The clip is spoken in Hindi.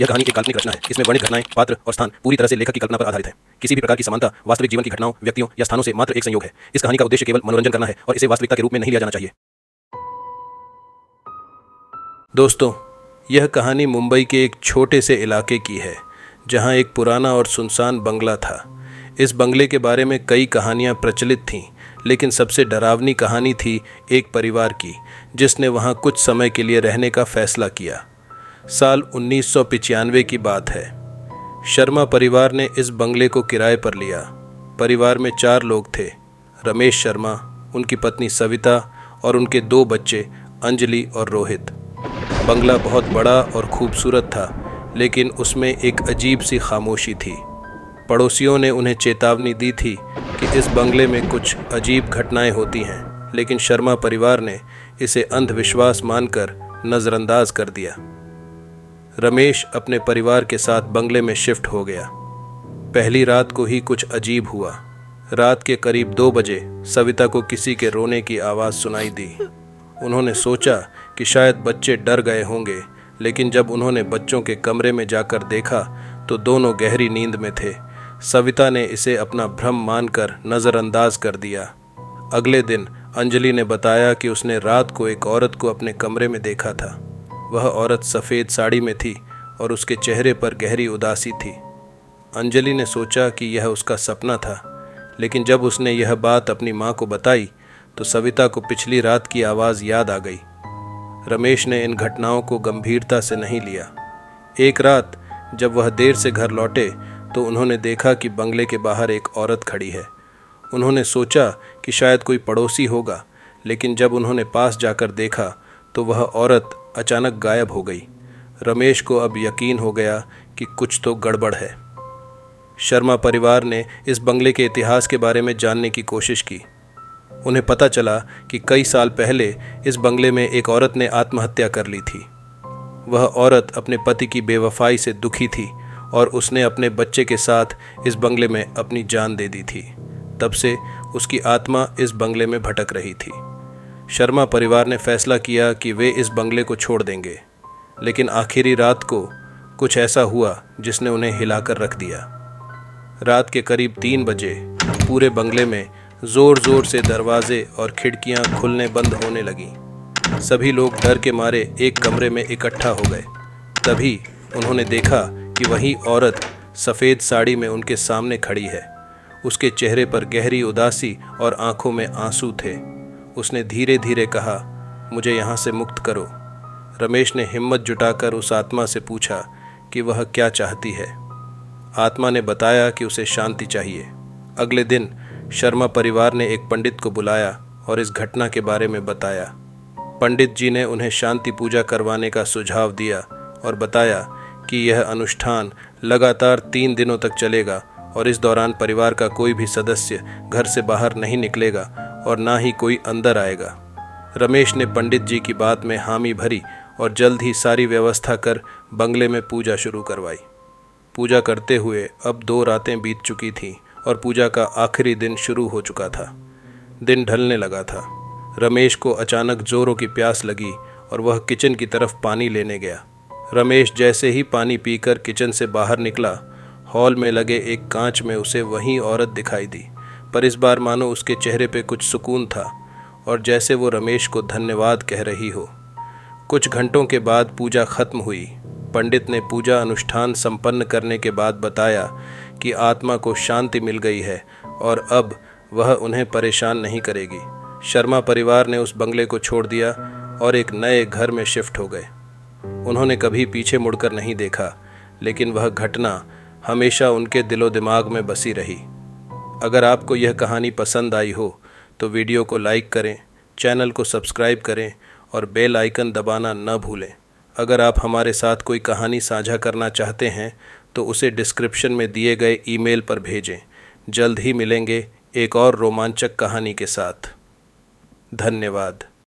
यह कहानी एक काल्पनिक रचना है। इसमें वर्णित घटनाएं, पात्र और स्थान पूरी तरह से लेखक की कल्पना पर आधारित है। किसी भी प्रकार की समानता वास्तविक जीवन की घटनाओं, व्यक्तियों या स्थानों से मात्र एक संयोग है। इस कहानी का उद्देश्य केवल मनोरंजन करना है और इसे वास्तविकता के रूप में नहीं लिया जाना चाहिए। दोस्तों, यह कहानी मुंबई के एक छोटे से इलाके की है जहां एक पुराना और सुनसान बंगला था। इस बंगले के बारे में कई कहानियां प्रचलित थीं, लेकिन सबसे डरावनी कहानी थी एक परिवार की जिसने वहां कुछ समय के लिए रहने का फैसला किया। साल 1995 की बात है। शर्मा परिवार ने इस बंगले को किराए पर लिया। परिवार में 4 लोग थे, रमेश शर्मा, उनकी पत्नी सविता और उनके 2 बच्चे अंजलि और रोहित। बंगला बहुत बड़ा और खूबसूरत था, लेकिन उसमें एक अजीब सी खामोशी थी। पड़ोसियों ने उन्हें चेतावनी दी थी कि इस बंगले में कुछ अजीब घटनाएं होती हैं, लेकिन शर्मा परिवार ने इसे अंधविश्वास मानकर नज़रअंदाज कर दिया। रमेश अपने परिवार के साथ बंगले में शिफ्ट हो गया। पहली रात को ही कुछ अजीब हुआ। रात के करीब 2 बजे सविता को किसी के रोने की आवाज़ सुनाई दी। उन्होंने सोचा कि शायद बच्चे डर गए होंगे, लेकिन जब उन्होंने बच्चों के कमरे में जाकर देखा तो दोनों गहरी नींद में थे। सविता ने इसे अपना भ्रम मानकर नज़रअंदाज कर दिया। अगले दिन अंजलि ने बताया कि उसने रात को एक औरत को अपने कमरे में देखा था। वह औरत सफ़ेद साड़ी में थी और उसके चेहरे पर गहरी उदासी थी। अंजलि ने सोचा कि यह उसका सपना था, लेकिन जब उसने यह बात अपनी माँ को बताई तो सविता को पिछली रात की आवाज़ याद आ गई। रमेश ने इन घटनाओं को गंभीरता से नहीं लिया। एक रात जब वह देर से घर लौटे तो उन्होंने देखा कि बंगले के बाहर एक औरत खड़ी है। उन्होंने सोचा कि शायद कोई पड़ोसी होगा, लेकिन जब उन्होंने पास जाकर देखा तो वह औरत अचानक गायब हो गई। रमेश को अब यकीन हो गया कि कुछ तो गड़बड़ है। शर्मा परिवार ने इस बंगले के इतिहास के बारे में जानने की कोशिश की। उन्हें पता चला कि कई साल पहले इस बंगले में एक औरत ने आत्महत्या कर ली थी। वह औरत अपने पति की बेवफाई से दुखी थी और उसने अपने बच्चे के साथ इस बंगले में अपनी जान दे दी थी। तब से उसकी आत्मा इस बंगले में भटक रही थी। शर्मा परिवार ने फैसला किया कि वे इस बंगले को छोड़ देंगे, लेकिन आखिरी रात को कुछ ऐसा हुआ जिसने उन्हें हिलाकर रख दिया। रात के करीब 3 बजे पूरे बंगले में ज़ोर ज़ोर से दरवाजे और खिड़कियां खुलने बंद होने लगीं। सभी लोग डर के मारे एक कमरे में इकट्ठा हो गए। तभी उन्होंने देखा कि वही औरत सफ़ेद साड़ी में उनके सामने खड़ी है। उसके चेहरे पर गहरी उदासी और आंखों में आंसू थे। उसने धीरे धीरे कहा, मुझे यहाँ से मुक्त करो। रमेश ने हिम्मत जुटाकर उस आत्मा से पूछा कि वह क्या चाहती है। आत्मा ने बताया कि उसे शांति चाहिए। अगले दिन शर्मा परिवार ने एक पंडित को बुलाया और इस घटना के बारे में बताया। पंडित जी ने उन्हें शांति पूजा करवाने का सुझाव दिया और बताया कि यह अनुष्ठान लगातार 3 दिनों तक चलेगा और इस दौरान परिवार का कोई भी सदस्य घर से बाहर नहीं निकलेगा और ना ही कोई अंदर आएगा। रमेश ने पंडित जी की बात में हामी भरी और जल्द ही सारी व्यवस्था कर बंगले में पूजा शुरू करवाई। पूजा करते हुए अब 2 रातें बीत चुकी थीं और पूजा का आखिरी दिन शुरू हो चुका था। दिन ढलने लगा था। रमेश को अचानक जोरों की प्यास लगी और वह किचन की तरफ पानी लेने गया। रमेश जैसे ही पानी पीकर किचन से बाहर निकला, हॉल में लगे एक कांच में उसे वही औरत दिखाई दी, पर इस बार मानो उसके चेहरे पे कुछ सुकून था और जैसे वो रमेश को धन्यवाद कह रही हो। कुछ घंटों के बाद पूजा खत्म हुई। पंडित ने पूजा अनुष्ठान संपन्न करने के बाद बताया कि आत्मा को शांति मिल गई है और अब वह उन्हें परेशान नहीं करेगी। शर्मा परिवार ने उस बंगले को छोड़ दिया और एक नए घर में शिफ्ट हो गए। उन्होंने कभी पीछे मुड़कर नहीं देखा, लेकिन वह घटना हमेशा उनके दिलो दिमाग में बसी रही। अगर आपको यह कहानी पसंद आई हो तो वीडियो को लाइक करें, चैनल को सब्सक्राइब करें और बेल आइकन दबाना न भूलें। अगर आप हमारे साथ कोई कहानी साझा करना चाहते हैं तो उसे डिस्क्रिप्शन में दिए गए ईमेल पर भेजें। जल्द ही मिलेंगे एक और रोमांचक कहानी के साथ। धन्यवाद।